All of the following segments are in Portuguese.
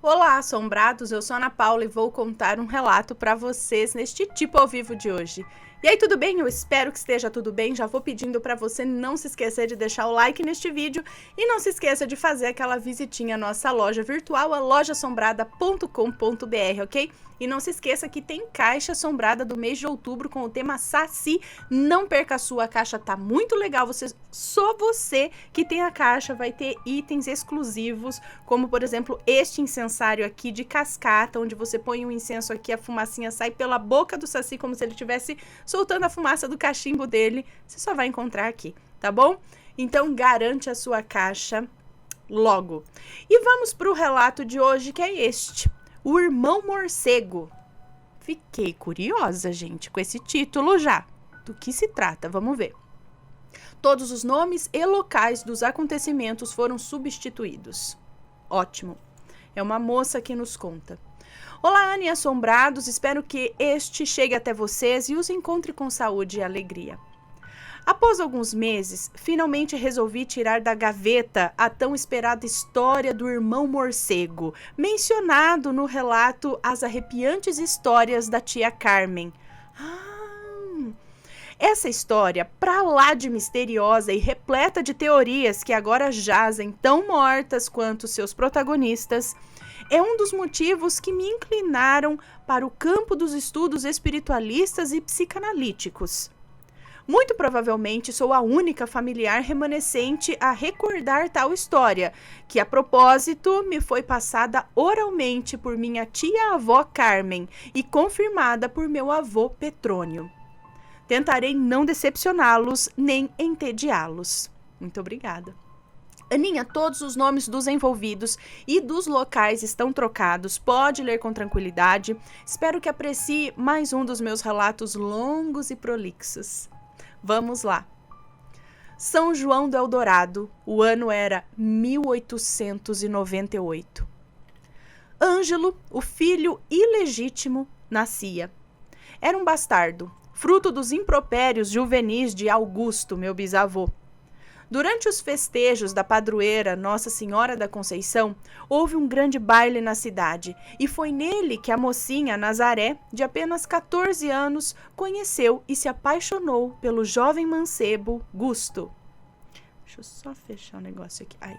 Olá, assombrados! Eu sou a Ana Paula e vou contar um relato para vocês neste tipo ao vivo de hoje. E aí, tudo bem? Eu espero que esteja tudo bem. Já vou pedindo para você não se esquecer de deixar o like neste vídeo e não se esqueça de fazer aquela visitinha à nossa loja virtual, a lojaassombrada.com.br, ok? E não se esqueça que tem caixa assombrada do mês de outubro com o tema Saci. Não perca a sua, caixa tá muito legal. Só você que tem a caixa vai ter itens exclusivos, como por exemplo este incensário aqui de cascata, onde você põe um incenso aqui, a fumacinha sai pela boca do Saci como se ele estivesse soltando a fumaça do cachimbo dele. Você só vai encontrar aqui, tá bom? Então garante a sua caixa logo. E vamos para o relato de hoje, que é este: O Irmão Morcego. Fiquei curiosa, gente, com esse título já. Do que se trata? Vamos ver. Todos os nomes e locais dos acontecimentos foram substituídos. Ótimo. É uma moça que nos conta. Olá, Ana e assombrados. Espero que este chegue até vocês e os encontre com saúde e alegria. Após alguns meses, finalmente resolvi tirar da gaveta a tão esperada história do Irmão Morcego, mencionado no relato As Arrepiantes Histórias da Tia Carmen. Essa história, pra lá de misteriosa e repleta de teorias que agora jazem tão mortas quanto seus protagonistas, é um dos motivos que me inclinaram para o campo dos estudos espiritualistas e psicanalíticos. Muito provavelmente sou a única familiar remanescente a recordar tal história, que a propósito me foi passada oralmente por minha tia-avó Carmen e confirmada por meu avô Petrônio. Tentarei não decepcioná-los nem entediá-los. Muito obrigada. Aninha, todos os nomes dos envolvidos e dos locais estão trocados. Pode ler com tranquilidade. Espero que aprecie mais um dos meus relatos longos e prolixos. Vamos lá. São João do Eldorado, o ano era 1898. Ângelo, o filho ilegítimo, nascia. Era um bastardo, fruto dos impropérios juvenis de Augusto, meu bisavô. Durante os festejos da padroeira Nossa Senhora da Conceição, houve um grande baile na cidade, e foi nele que a mocinha Nazaré, de apenas 14 anos, conheceu e se apaixonou pelo jovem mancebo Gusto. Deixa eu só fechar o negócio aqui. Aí.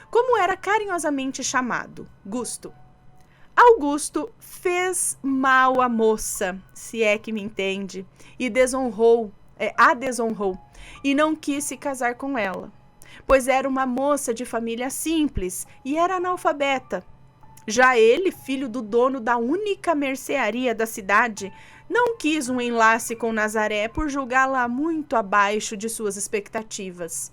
Como era carinhosamente chamado, Gusto. Augusto fez mal à moça, se é que me entende, e a desonrou, e não quis se casar com ela, pois era uma moça de família simples e era analfabeta. Já ele, filho do dono da única mercearia da cidade, não quis um enlace com Nazaré por julgá-la muito abaixo de suas expectativas.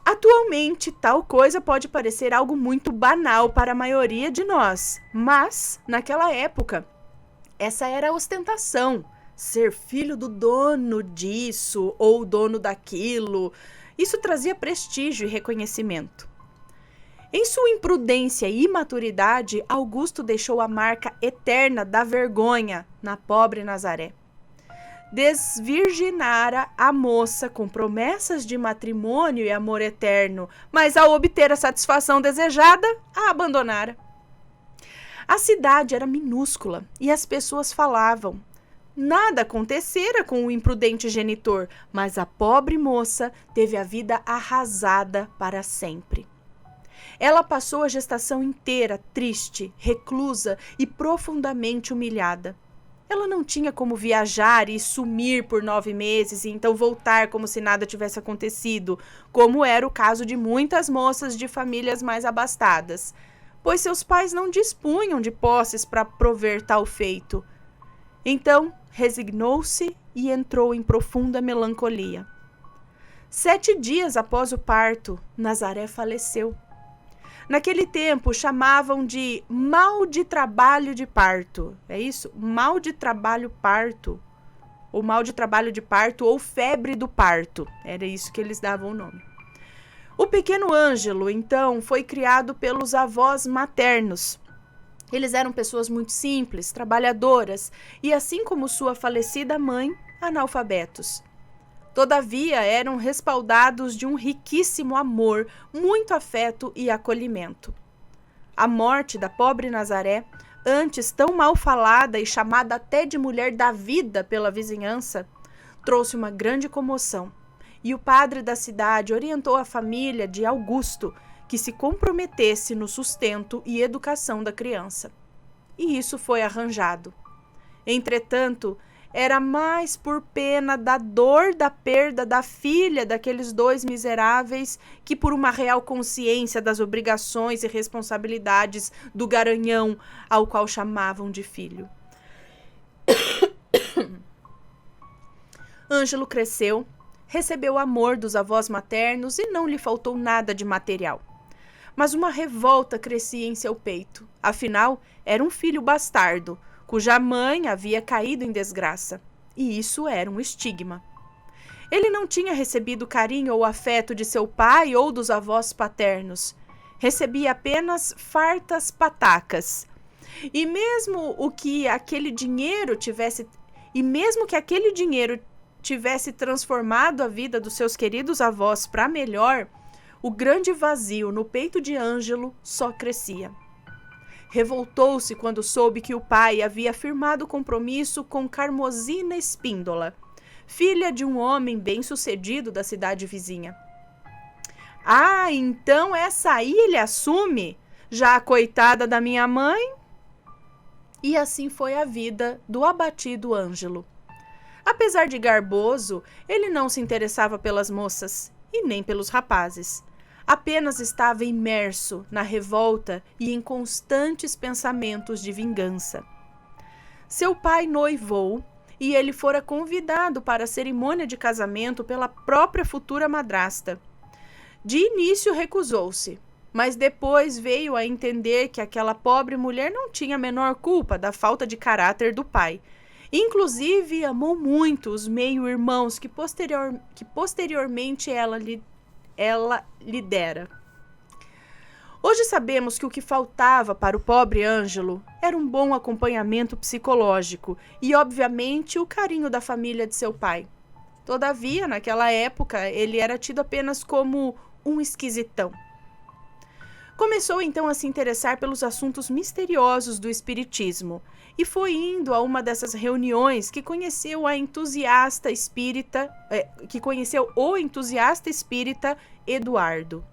Atualmente, tal coisa pode parecer algo muito banal para a maioria de nós, mas, naquela época, essa era a ostentação. Ser filho do dono disso ou dono daquilo, isso trazia prestígio e reconhecimento. Em sua imprudência e imaturidade, Augusto deixou a marca eterna da vergonha na pobre Nazaré. Desvirginara a moça com promessas de matrimônio e amor eterno, mas ao obter a satisfação desejada, a abandonara. A cidade era minúscula e as pessoas falavam. Nada acontecera com o imprudente genitor, mas a pobre moça teve a vida arrasada para sempre. Ela passou a gestação inteira triste, reclusa e profundamente humilhada. Ela não tinha como viajar e sumir por 9 meses e então voltar como se nada tivesse acontecido, como era o caso de muitas moças de famílias mais abastadas, pois seus pais não dispunham de posses para prover tal feito. Então, resignou-se e entrou em profunda melancolia. 7 dias após o parto, Nazaré faleceu. Naquele tempo, chamavam de mal de trabalho de parto. É isso? Mal de trabalho parto. Ou mal de trabalho de parto ou febre do parto. Era isso que eles davam o nome. O pequeno Ângelo, então, foi criado pelos avós maternos. Eles eram pessoas muito simples, trabalhadoras e, assim como sua falecida mãe, analfabetos. Todavia, eram respaldados de um riquíssimo amor, muito afeto e acolhimento. A morte da pobre Nazaré, antes tão mal falada e chamada até de mulher da vida pela vizinhança, trouxe uma grande comoção, e o padre da cidade orientou a família de Augusto que se comprometesse no sustento e educação da criança. E isso foi arranjado. Entretanto, era mais por pena da dor da perda da filha daqueles dois miseráveis que por uma real consciência das obrigações e responsabilidades do garanhão ao qual chamavam de filho. Ângelo cresceu, recebeu o amor dos avós maternos e não lhe faltou nada de material. Mas uma revolta crescia em seu peito. Afinal, era um filho bastardo, cuja mãe havia caído em desgraça. E isso era um estigma. Ele não tinha recebido o carinho ou afeto de seu pai ou dos avós paternos. Recebia apenas fartas patacas. E mesmo que aquele dinheiro tivesse transformado a vida dos seus queridos avós para melhor, o grande vazio no peito de Ângelo só crescia. Revoltou-se quando soube que o pai havia firmado compromisso com Carmosina Espíndola, filha de um homem bem-sucedido da cidade vizinha. Ah, então essa aí ele assume? Já a coitada da minha mãe? E assim foi a vida do abatido Ângelo. Apesar de garboso, ele não se interessava pelas moças e nem pelos rapazes. Apenas estava imerso na revolta e em constantes pensamentos de vingança. Seu pai noivou e ele fora convidado para a cerimônia de casamento pela própria futura madrasta. De início recusou-se, mas depois veio a entender que aquela pobre mulher não tinha a menor culpa da falta de caráter do pai. Inclusive, amou muito os meio-irmãos que posteriormente ela lhe dera. Hoje sabemos que o que faltava para o pobre Ângelo era um bom acompanhamento psicológico e, obviamente, o carinho da família de seu pai. Todavia, naquela época, ele era tido apenas como um esquisitão. Começou então a se interessar pelos assuntos misteriosos do espiritismo e foi indo a uma dessas reuniões que conheceu o entusiasta espírita Eduardo.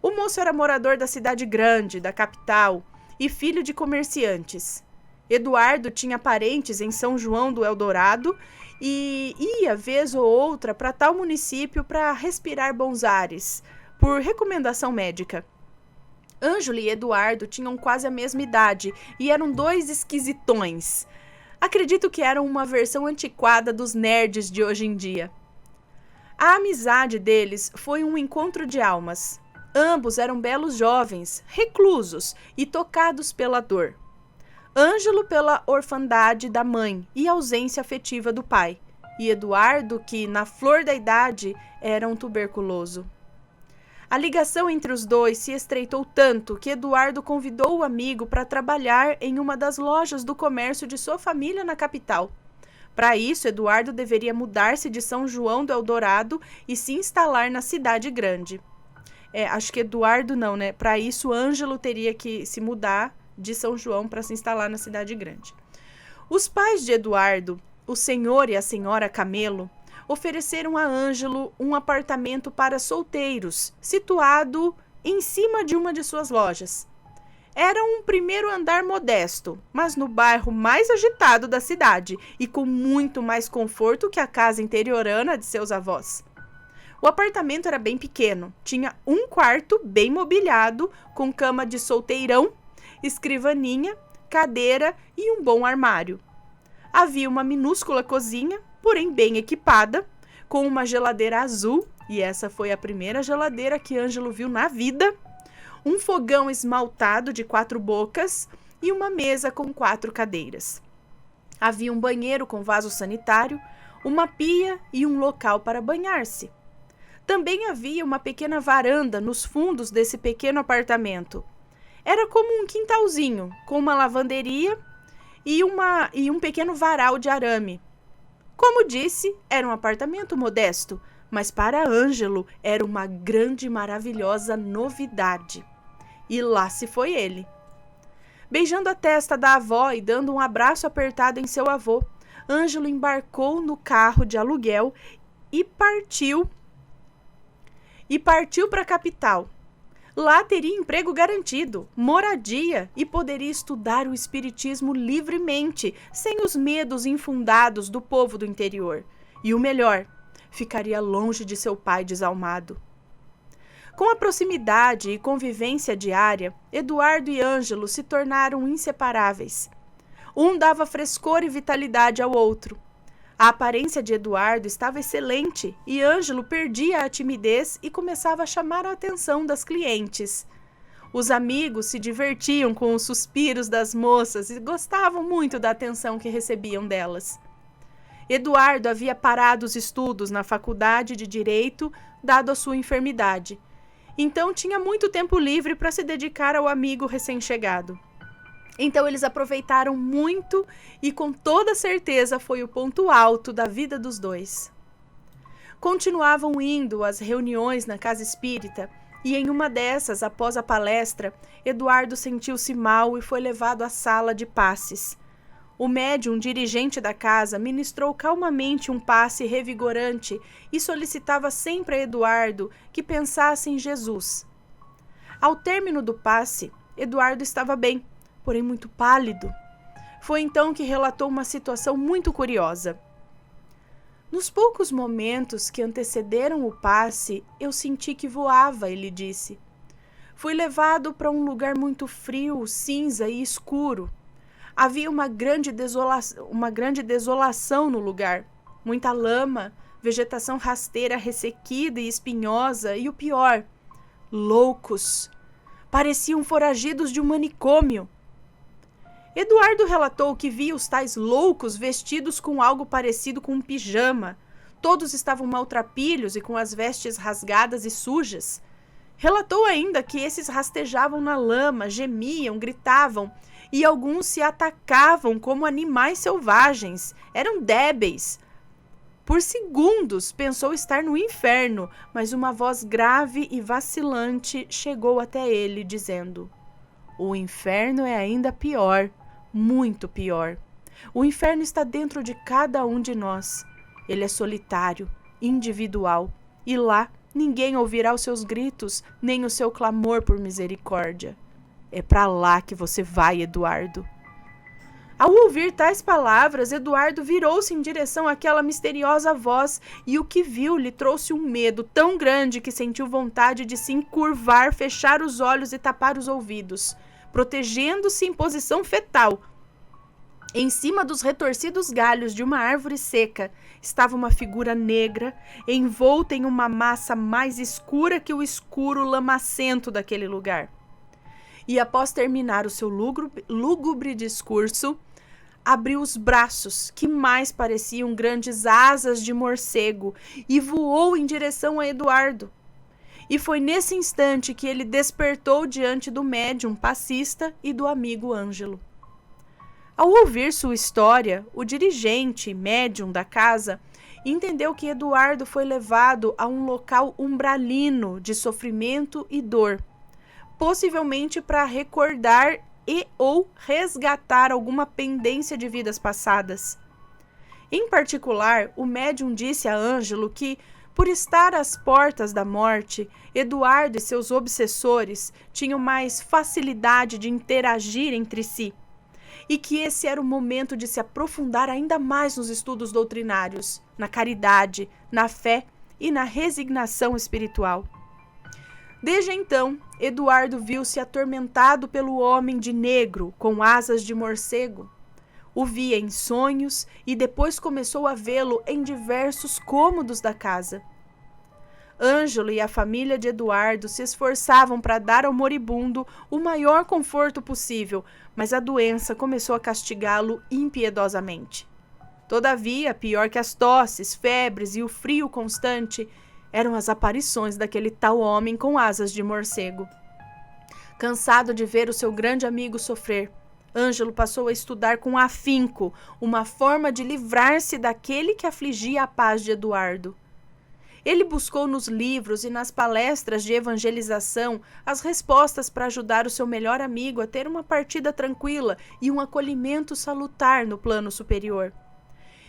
O moço era morador da cidade grande, da capital, e filho de comerciantes. Eduardo tinha parentes em São João do Eldorado e ia vez ou outra para tal município para respirar bons ares, por recomendação médica. Ângelo e Eduardo tinham quase a mesma idade e eram dois esquisitões. Acredito que eram uma versão antiquada dos nerds de hoje em dia. A amizade deles foi um encontro de almas. Ambos eram belos jovens, reclusos e tocados pela dor. Ângelo pela orfandade da mãe e ausência afetiva do pai, e Eduardo que, na flor da idade, era um tuberculoso. A ligação entre os dois se estreitou tanto que Eduardo convidou o amigo para trabalhar em uma das lojas do comércio de sua família na capital. Para isso, Eduardo deveria mudar-se de São João do Eldorado e se instalar na cidade grande. Acho que Eduardo não, né? Para isso, Ângelo teria que se mudar de São João para se instalar na cidade grande. Os pais de Eduardo, o senhor e a senhora Camelo, ofereceram a Ângelo um apartamento para solteiros, situado em cima de uma de suas lojas. Era um primeiro andar modesto, mas no bairro mais agitado da cidade e com muito mais conforto que a casa interiorana de seus avós. O apartamento era bem pequeno, tinha um quarto bem mobiliado, com cama de solteirão, escrivaninha, cadeira e um bom armário. Havia uma minúscula cozinha, porém bem equipada, com uma geladeira azul, e essa foi a primeira geladeira que Ângelo viu na vida, um fogão esmaltado de 4 bocas e uma mesa com 4 cadeiras. Havia um banheiro com vaso sanitário, uma pia e um local para banhar-se. Também havia uma pequena varanda nos fundos desse pequeno apartamento. Era como um quintalzinho, com uma lavanderia e um pequeno varal de arame. Como disse, era um apartamento modesto, mas para Ângelo era uma grande e maravilhosa novidade. E lá se foi ele. Beijando a testa da avó e dando um abraço apertado em seu avô, Ângelo embarcou no carro de aluguel e partiu para a capital. Lá teria emprego garantido, moradia e poderia estudar o espiritismo livremente, sem os medos infundados do povo do interior. E o melhor, ficaria longe de seu pai desalmado. Com a proximidade e convivência diária, Eduardo e Ângelo se tornaram inseparáveis. Um dava frescor e vitalidade ao outro. A aparência de Eduardo estava excelente e Ângelo perdia a timidez e começava a chamar a atenção das clientes. Os amigos se divertiam com os suspiros das moças e gostavam muito da atenção que recebiam delas. Eduardo havia parado os estudos na faculdade de Direito, dado a sua enfermidade. Então tinha muito tempo livre para se dedicar ao amigo recém-chegado. Então eles aproveitaram muito e com toda certeza foi o ponto alto da vida dos dois. Continuavam indo às reuniões na casa espírita e em uma dessas, após a palestra, Eduardo sentiu-se mal e foi levado à sala de passes. O médium dirigente da casa ministrou calmamente um passe revigorante e solicitava sempre a Eduardo que pensasse em Jesus. Ao término do passe, Eduardo estava bem, porém muito pálido. Foi então que relatou uma situação muito curiosa. Nos poucos momentos que antecederam o passe, eu senti que voava, ele disse. Fui levado para um lugar muito frio, cinza e escuro. Havia uma grande desolação no lugar, muita lama, vegetação rasteira ressequida e espinhosa e o pior, loucos. Pareciam foragidos de um manicômio. Eduardo relatou que via os tais loucos vestidos com algo parecido com um pijama. Todos estavam maltrapilhos e com as vestes rasgadas e sujas. Relatou ainda que esses rastejavam na lama, gemiam, gritavam e alguns se atacavam como animais selvagens. Eram débeis. Por segundos pensou estar no inferno, mas uma voz grave e vacilante chegou até ele, dizendo: "O inferno é ainda pior. Muito pior. O inferno está dentro de cada um de nós. Ele é solitário, individual, e lá ninguém ouvirá os seus gritos, nem o seu clamor por misericórdia. É para lá que você vai, Eduardo." Ao ouvir tais palavras, Eduardo virou-se em direção àquela misteriosa voz e o que viu lhe trouxe um medo tão grande que sentiu vontade de se encurvar, fechar os olhos e tapar os ouvidos. Protegendo-se em posição fetal. Em cima dos retorcidos galhos de uma árvore seca estava uma figura negra, envolta em uma massa mais escura que o escuro lamacento daquele lugar. E após terminar o seu lúgubre discurso, abriu os braços, que mais pareciam grandes asas de morcego, e voou em direção a Eduardo. E foi nesse instante que ele despertou diante do médium passista e do amigo Ângelo. Ao ouvir sua história, o dirigente médium da casa entendeu que Eduardo foi levado a um local umbralino de sofrimento e dor, possivelmente para recordar e ou resgatar alguma pendência de vidas passadas. Em particular, o médium disse a Ângelo que, por estar às portas da morte, Eduardo e seus obsessores tinham mais facilidade de interagir entre si, e que esse era o momento de se aprofundar ainda mais nos estudos doutrinários, na caridade, na fé e na resignação espiritual. Desde então, Eduardo viu-se atormentado pelo homem de negro com asas de morcego. O via em sonhos e depois começou a vê-lo em diversos cômodos da casa. Ângelo e a família de Eduardo se esforçavam para dar ao moribundo o maior conforto possível, mas a doença começou a castigá-lo impiedosamente. Todavia, pior que as tosses, febres e o frio constante, eram as aparições daquele tal homem com asas de morcego. Cansado de ver o seu grande amigo sofrer, Ângelo passou a estudar com afinco uma forma de livrar-se daquele que afligia a paz de Eduardo. Ele buscou nos livros e nas palestras de evangelização as respostas para ajudar o seu melhor amigo a ter uma partida tranquila e um acolhimento salutar no plano superior.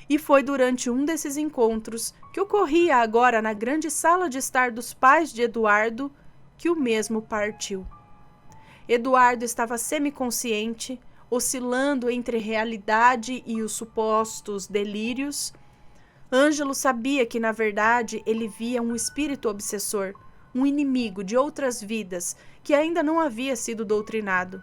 E foi durante um desses encontros, que ocorria agora na grande sala de estar dos pais de Eduardo, que o mesmo partiu. Eduardo estava semiconsciente, oscilando entre realidade e os supostos delírios. Ângelo sabia que, na verdade, ele via um espírito obsessor, um inimigo de outras vidas que ainda não havia sido doutrinado.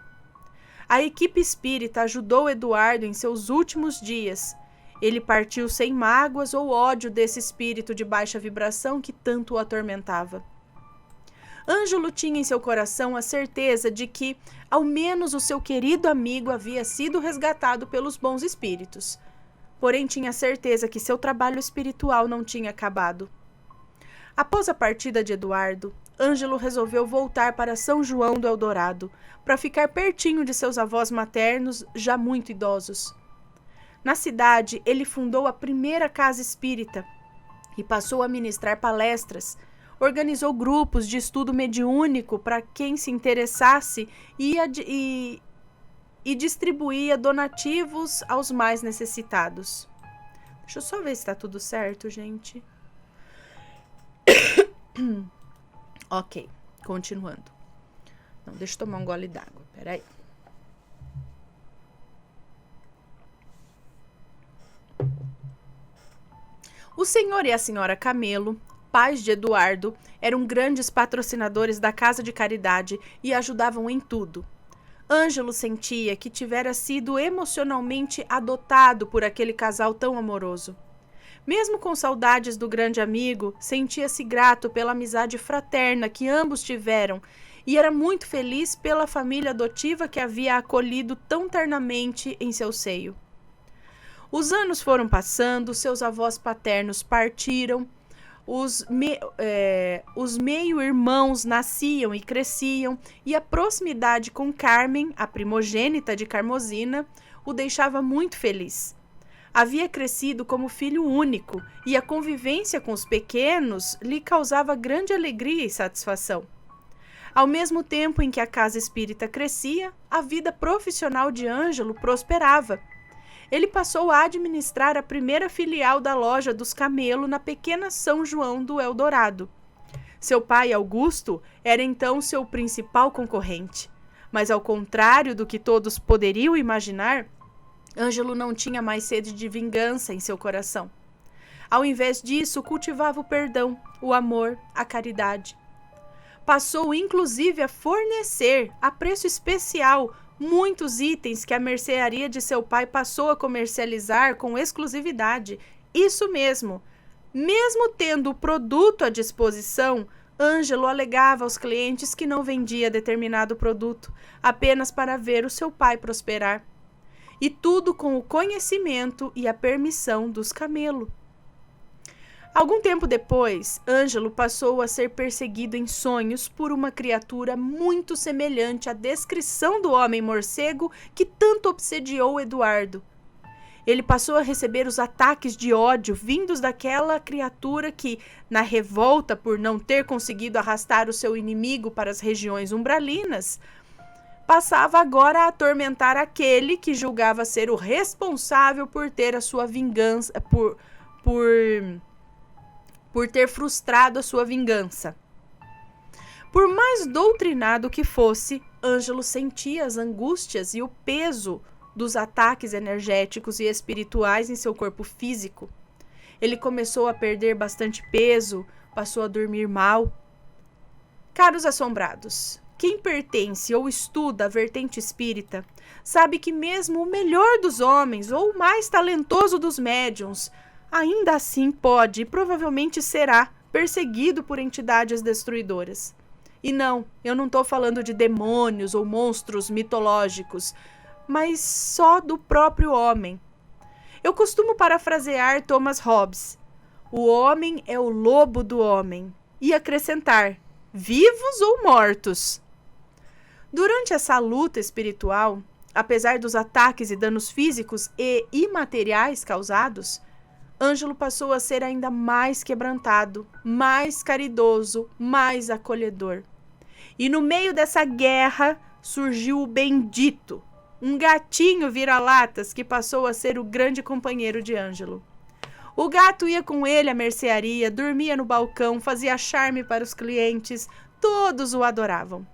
A equipe espírita ajudou Eduardo em seus últimos dias. Ele partiu sem mágoas ou ódio desse espírito de baixa vibração que tanto o atormentava. Ângelo tinha em seu coração a certeza de que, ao menos, o seu querido amigo havia sido resgatado pelos bons espíritos. Porém, tinha certeza que seu trabalho espiritual não tinha acabado. Após a partida de Eduardo, Ângelo resolveu voltar para São João do Eldorado, para ficar pertinho de seus avós maternos, já muito idosos. Na cidade, ele fundou a primeira casa espírita e passou a ministrar palestras. Organizou grupos de estudo mediúnico para quem se interessasse e distribuía donativos aos mais necessitados. Deixa eu só ver se está tudo certo, gente. Ok, continuando. Não, deixa eu tomar um gole d'água, peraí. O senhor e a senhora Camelo, pais de Eduardo, eram grandes patrocinadores da Casa de Caridade e ajudavam em tudo. Ângelo sentia que tivera sido emocionalmente adotado por aquele casal tão amoroso. Mesmo com saudades do grande amigo, sentia-se grato pela amizade fraterna que ambos tiveram e era muito feliz pela família adotiva que havia acolhido tão ternamente em seu seio. Os anos foram passando, seus avós paternos partiram, os meio-irmãos nasciam e cresciam, e a proximidade com Carmen, a primogênita de Carmosina, o deixava muito feliz. Havia crescido como filho único, e a convivência com os pequenos lhe causava grande alegria e satisfação. Ao mesmo tempo em que a casa espírita crescia, a vida profissional de Ângelo prosperava. Ele passou a administrar a primeira filial da loja dos Camelo na pequena São João do Eldorado. Seu pai, Augusto, era então seu principal concorrente. Mas, ao contrário do que todos poderiam imaginar, Ângelo não tinha mais sede de vingança em seu coração. Ao invés disso, cultivava o perdão, o amor, a caridade. Passou, inclusive, a fornecer, a preço especial, muitos itens que a mercearia de seu pai passou a comercializar com exclusividade. Isso mesmo. Mesmo tendo o produto à disposição, Ângelo alegava aos clientes que não vendia determinado produto, apenas para ver o seu pai prosperar. E tudo com o conhecimento e a permissão dos Camelo. Algum tempo depois, Ângelo passou a ser perseguido em sonhos por uma criatura muito semelhante à descrição do homem morcego que tanto obsediou Eduardo. Ele passou a receber os ataques de ódio vindos daquela criatura que, na revolta por não ter conseguido arrastar o seu inimigo para as regiões umbralinas, passava agora a atormentar aquele que julgava ser o responsável por ter a sua vingança, por ter frustrado a sua vingança. Por mais doutrinado que fosse, Ângelo sentia as angústias e o peso dos ataques energéticos e espirituais em seu corpo físico. Ele começou a perder bastante peso, passou a dormir mal. Caros assombrados, quem pertence ou estuda a vertente espírita sabe que mesmo o melhor dos homens ou o mais talentoso dos médiuns ainda assim pode e provavelmente será perseguido por entidades destruidoras. E não, eu não estou falando de demônios ou monstros mitológicos, mas só do próprio homem. Eu costumo parafrasear Thomas Hobbes: o homem é o lobo do homem, e acrescentar: vivos ou mortos. Durante essa luta espiritual, apesar dos ataques e danos físicos e imateriais causados, Ângelo passou a ser ainda mais quebrantado, mais caridoso, mais acolhedor. E no meio dessa guerra surgiu o Bendito, um gatinho vira-latas que passou a ser o grande companheiro de Ângelo. O gato ia com ele à mercearia, dormia no balcão, fazia charme para os clientes, todos o adoravam.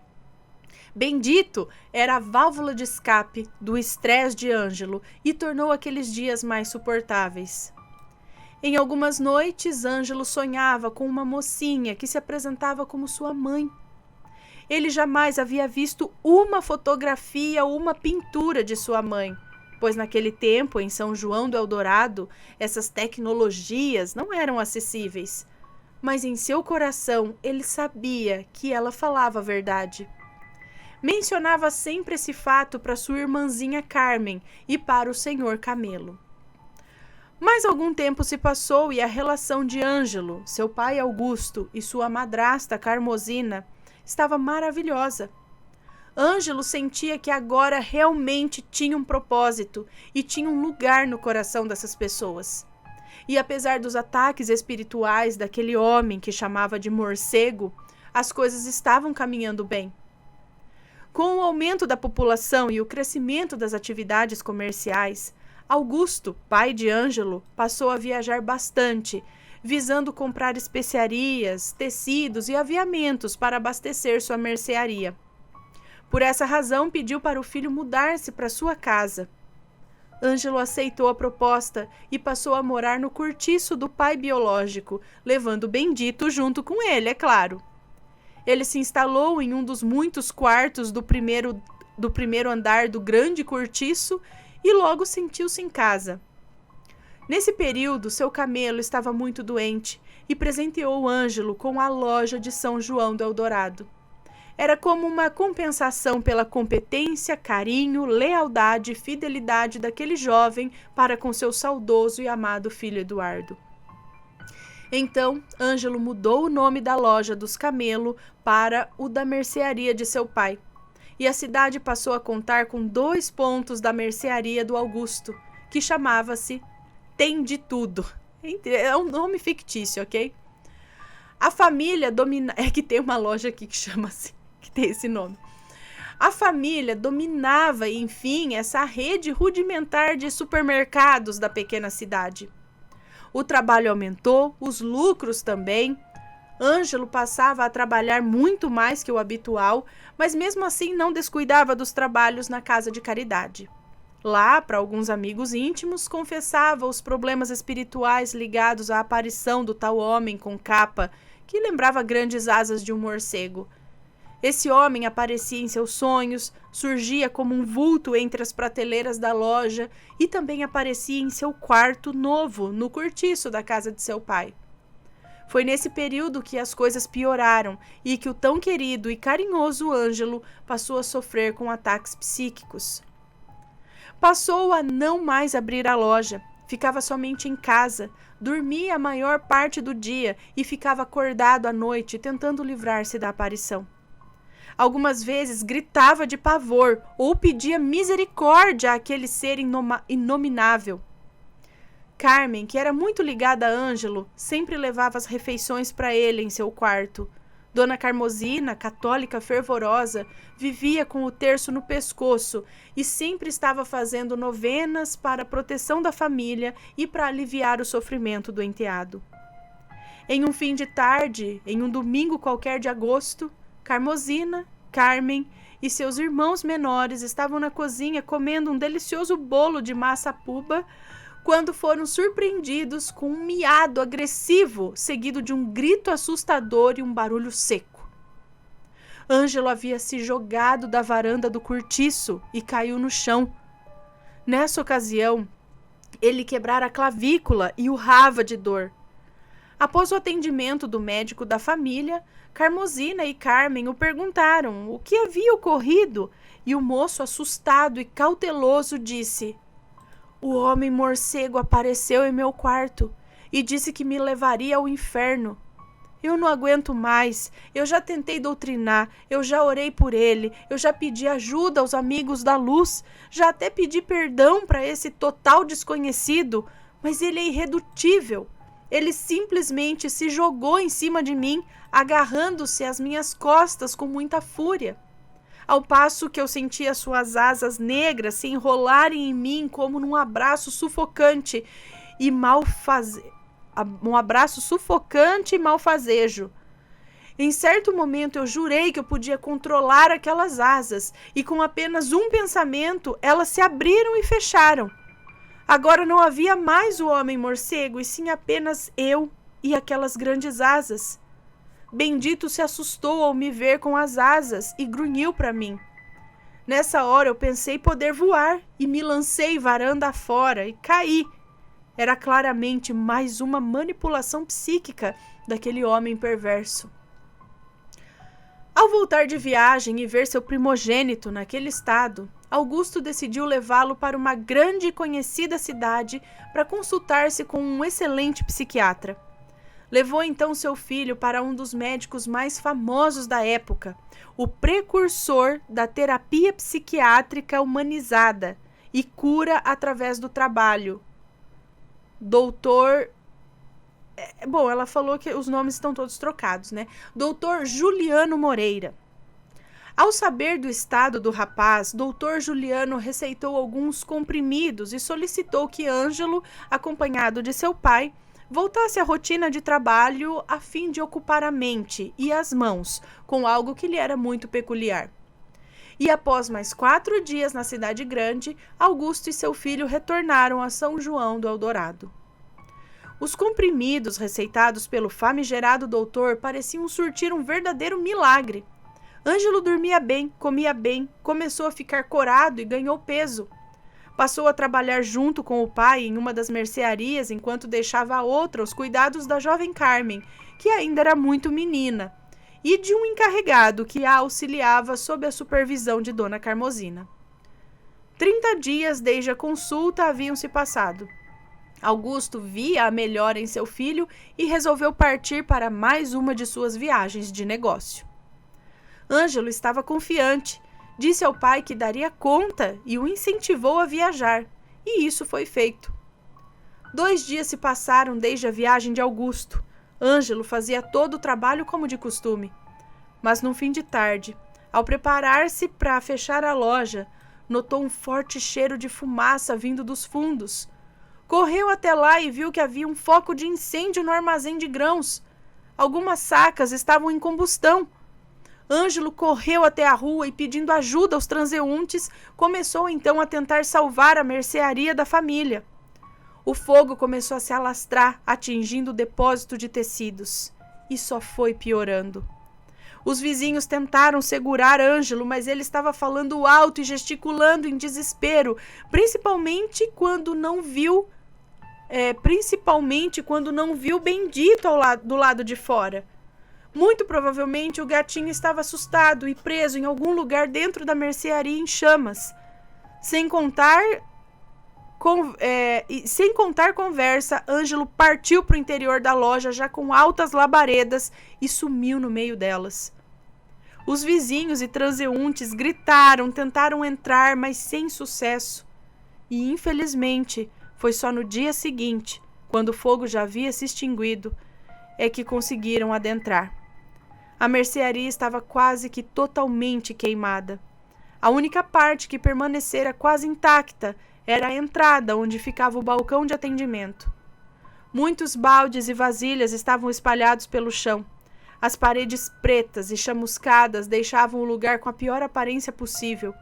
Bendito era a válvula de escape do estresse de Ângelo e tornou aqueles dias mais suportáveis. Em algumas noites, Ângelo sonhava com uma mocinha que se apresentava como sua mãe. Ele jamais havia visto uma fotografia ou uma pintura de sua mãe, pois naquele tempo, em São João do Eldorado, essas tecnologias não eram acessíveis. Mas em seu coração, ele sabia que ela falava a verdade. Mencionava sempre esse fato para sua irmãzinha Carmen e para o senhor Camelo. Mas algum tempo se passou e a relação de Ângelo, seu pai Augusto e sua madrasta Carmosina estava maravilhosa. Ângelo sentia que agora realmente tinha um propósito e tinha um lugar no coração dessas pessoas. E apesar dos ataques espirituais daquele homem que chamava de morcego, as coisas estavam caminhando bem. Com o aumento da população e o crescimento das atividades comerciais, Augusto, pai de Ângelo, passou a viajar bastante, visando comprar especiarias, tecidos e aviamentos para abastecer sua mercearia. Por essa razão, pediu para o filho mudar-se para sua casa. Ângelo aceitou a proposta e passou a morar no cortiço do pai biológico, levando Bendito junto com ele, é claro. Ele se instalou em um dos muitos quartos do primeiro andar do grande cortiço e logo sentiu-se em casa. Nesse período, seu camelo estava muito doente e presenteou Ângelo com a loja de São João do Eldorado. Era como uma compensação pela competência, carinho, lealdade e fidelidade daquele jovem para com seu saudoso e amado filho Eduardo. Então, Ângelo mudou o nome da loja dos Camelo para o da mercearia de seu pai. E a cidade passou a contar com 2 pontos da mercearia do Augusto, que chamava-se Tem de Tudo. É um nome fictício, ok? A família É que tem uma loja aqui que chama-se, que tem esse nome. A família dominava, enfim, essa rede rudimentar de supermercados da pequena cidade. O trabalho aumentou, os lucros também. Ângelo passava a trabalhar muito mais que o habitual, mas mesmo assim não descuidava dos trabalhos na casa de caridade. Lá, para alguns amigos íntimos, confessava os problemas espirituais ligados à aparição do tal homem com capa, que lembrava grandes asas de um morcego. Esse homem aparecia em seus sonhos, surgia como um vulto entre as prateleiras da loja e também aparecia em seu quarto novo, no cortiço da casa de seu pai. Foi nesse período que as coisas pioraram e que o tão querido e carinhoso Ângelo passou a sofrer com ataques psíquicos. Passou a não mais abrir a loja, ficava somente em casa, dormia a maior parte do dia e ficava acordado à noite tentando livrar-se da aparição. Algumas vezes gritava de pavor ou pedia misericórdia àquele ser inominável. Carmen, que era muito ligada a Ângelo, sempre levava as refeições para ele em seu quarto. Dona Carmosina, católica fervorosa, vivia com o terço no pescoço e sempre estava fazendo novenas para a proteção da família e para aliviar o sofrimento do enteado. Em um fim de tarde, em um domingo qualquer de agosto, Carmosina, Carmen e seus irmãos menores estavam na cozinha comendo um delicioso bolo de massa puba quando foram surpreendidos com um miado agressivo, seguido de um grito assustador e um barulho seco. Ângelo havia se jogado da varanda do cortiço e caiu no chão. Nessa ocasião, ele quebrara a clavícula e urrava de dor. Após o atendimento do médico da família, Carmosina e Carmen o perguntaram o que havia ocorrido e o moço, assustado e cauteloso, disse: "O homem morcego apareceu em meu quarto e disse que me levaria ao inferno. Eu não aguento mais, eu já tentei doutrinar, eu já orei por ele, eu já pedi ajuda aos amigos da luz, já até pedi perdão para esse total desconhecido, Mas ele é irredutível. Ele simplesmente se jogou em cima de mim, agarrando-se às minhas costas com muita fúria. Ao passo que eu sentia suas asas negras se enrolarem em mim como num abraço sufocante e malfazejo. Em certo momento eu jurei que eu podia controlar aquelas asas e com apenas um pensamento elas se abriram e fecharam. Agora não havia mais o homem morcego e sim apenas eu e aquelas grandes asas. Bendito se assustou ao me ver com as asas e grunhiu para mim. Nessa hora eu pensei poder voar e me lancei varanda afora e caí. Era claramente mais uma manipulação psíquica daquele homem perverso. Ao voltar de viagem e ver seu primogênito naquele estado, Augusto decidiu levá-lo para uma grande e conhecida cidade para consultar-se com um excelente psiquiatra. Levou então seu filho para um dos médicos mais famosos da época, o precursor da terapia psiquiátrica humanizada e cura através do trabalho. Ela falou que os nomes estão todos trocados, né? Doutor Juliano Moreira. Ao saber do estado do rapaz, doutor Juliano receitou alguns comprimidos e solicitou que Ângelo, acompanhado de seu pai, voltasse à rotina de trabalho a fim de ocupar a mente e as mãos com algo que lhe era muito peculiar. E após mais 4 dias na cidade grande, Augusto e seu filho retornaram a São João do Eldorado. Os comprimidos receitados pelo famigerado doutor pareciam surtir um verdadeiro milagre. Ângelo dormia bem, comia bem, começou a ficar corado e ganhou peso. Passou a trabalhar junto com o pai em uma das mercearias enquanto deixava a outra os cuidados da jovem Carmen, que ainda era muito menina, e de um encarregado que a auxiliava sob a supervisão de Dona Carmosina. 30 dias desde a consulta haviam se passado. Augusto via a melhora em seu filho e resolveu partir para mais uma de suas viagens de negócio. Ângelo estava confiante, disse ao pai que daria conta e o incentivou a viajar, e isso foi feito. 2 dias se passaram desde a viagem de Augusto. Ângelo fazia todo o trabalho como de costume. Mas no fim de tarde, ao preparar-se para fechar a loja, notou um forte cheiro de fumaça vindo dos fundos. Correu até lá e viu que havia um foco de incêndio no armazém de grãos. Algumas sacas estavam em combustão. Ângelo correu até a rua e, pedindo ajuda aos transeuntes, começou então a tentar salvar a mercearia da família. O fogo começou a se alastrar, atingindo o depósito de tecidos, e só foi piorando. Os vizinhos tentaram segurar Ângelo, mas ele estava falando alto e gesticulando em desespero, principalmente quando não viu o Bendito do lado de fora. Muito provavelmente o gatinho estava assustado e preso em algum lugar dentro da mercearia em chamas. Sem contar conversa, Ângelo partiu para o interior da loja já com altas labaredas e sumiu no meio delas. Os vizinhos e transeuntes gritaram, tentaram entrar, mas sem sucesso. E, infelizmente, foi só no dia seguinte, quando o fogo já havia se extinguido, é que conseguiram adentrar. A mercearia estava quase que totalmente queimada. A única parte que permanecera quase intacta era a entrada onde ficava o balcão de atendimento. Muitos baldes e vasilhas estavam espalhados pelo chão. As paredes pretas e chamuscadas deixavam o lugar com a pior aparência possível.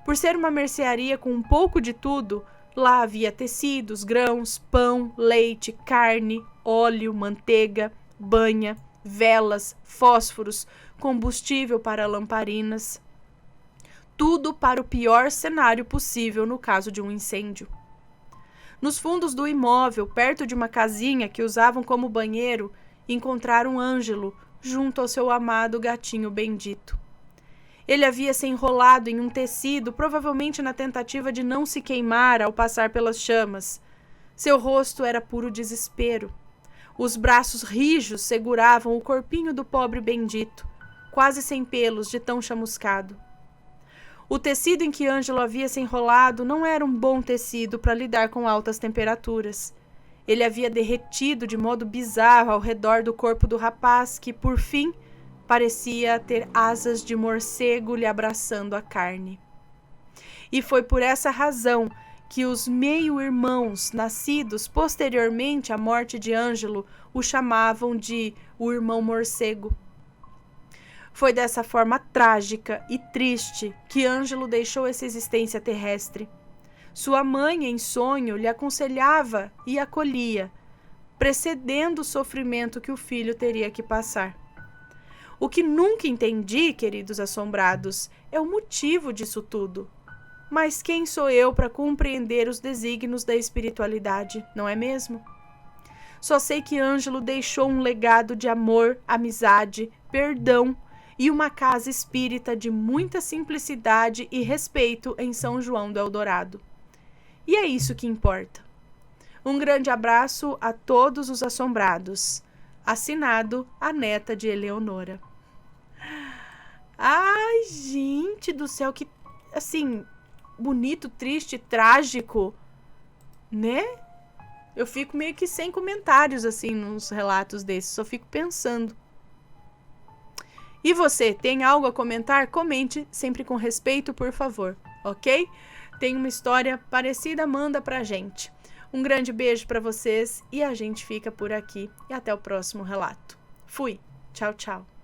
Por ser uma mercearia com um pouco de tudo, lá havia tecidos, grãos, pão, leite, carne, óleo, manteiga, banha, velas, fósforos, combustível para lamparinas. Tudo para o pior cenário possível no caso de um incêndio. Nos fundos do imóvel, perto de uma casinha que usavam como banheiro, encontraram Ângelo junto ao seu amado gatinho Bendito. Ele havia se enrolado em um tecido, provavelmente na tentativa de não se queimar ao passar pelas chamas. Seu rosto era puro desespero. Os braços rijos seguravam o corpinho do pobre Bendito, quase sem pelos de tão chamuscado. O tecido em que Ângelo havia se enrolado não era um bom tecido para lidar com altas temperaturas. Ele havia derretido de modo bizarro ao redor do corpo do rapaz, que, por fim, parecia ter asas de morcego lhe abraçando a carne. E foi por essa razão que os meio-irmãos, nascidos posteriormente à morte de Ângelo, o chamavam de o irmão morcego. Foi dessa forma trágica e triste que Ângelo deixou essa existência terrestre. Sua mãe, em sonho, lhe aconselhava e acolhia, precedendo o sofrimento que o filho teria que passar. O que nunca entendi, queridos assombrados, é o motivo disso tudo. Mas quem sou eu para compreender os desígnios da espiritualidade, não é mesmo? Só sei que Ângelo deixou um legado de amor, amizade, perdão e uma casa espírita de muita simplicidade e respeito em São João do Eldorado. E é isso que importa. Um grande abraço a todos os assombrados. Assinado, a neta de Eleonora. Ai, gente do céu, que, assim, bonito, triste, trágico, né? Eu fico meio que sem comentários, assim, nos relatos desses. Só fico pensando. E você, tem algo a comentar? Comente, sempre com respeito, por favor, ok? Tem uma história parecida, manda pra gente. Um grande beijo pra vocês e a gente fica por aqui. E até o próximo relato. Fui. Tchau, tchau.